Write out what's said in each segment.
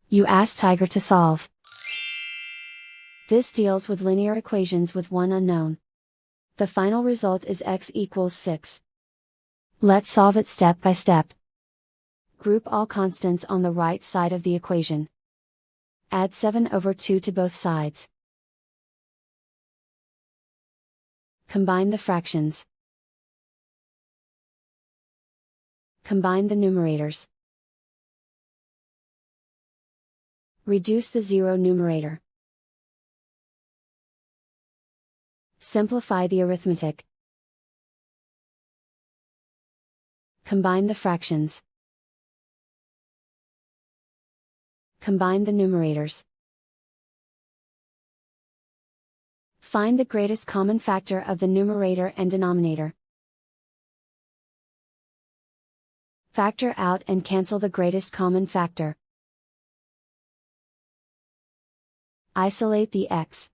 You ask Tiger to solve. This deals with linear equations with one unknown. The final result is x equals 6. Let's solve it step by step. Group all constants on the right side of the equation. Add 7/2 to both sides. Combine the fractions. Combine the numerators. Reduce the zero numerator. Simplify the arithmetic. Combine the fractions. Combine the numerators. Find the greatest common factor of the numerator and denominator. Factor out and cancel the greatest common factor. Isolate the x.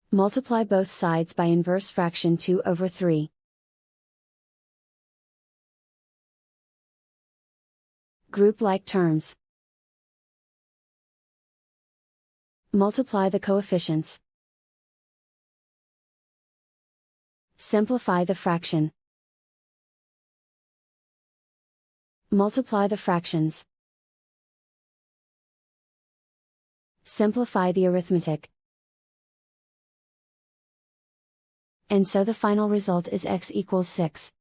Multiply both sides by inverse fraction 2/3. Group like terms. Multiply the coefficients. Simplify the fraction. Multiply the fractions. Simplify the arithmetic. And so the final result is x equals 6.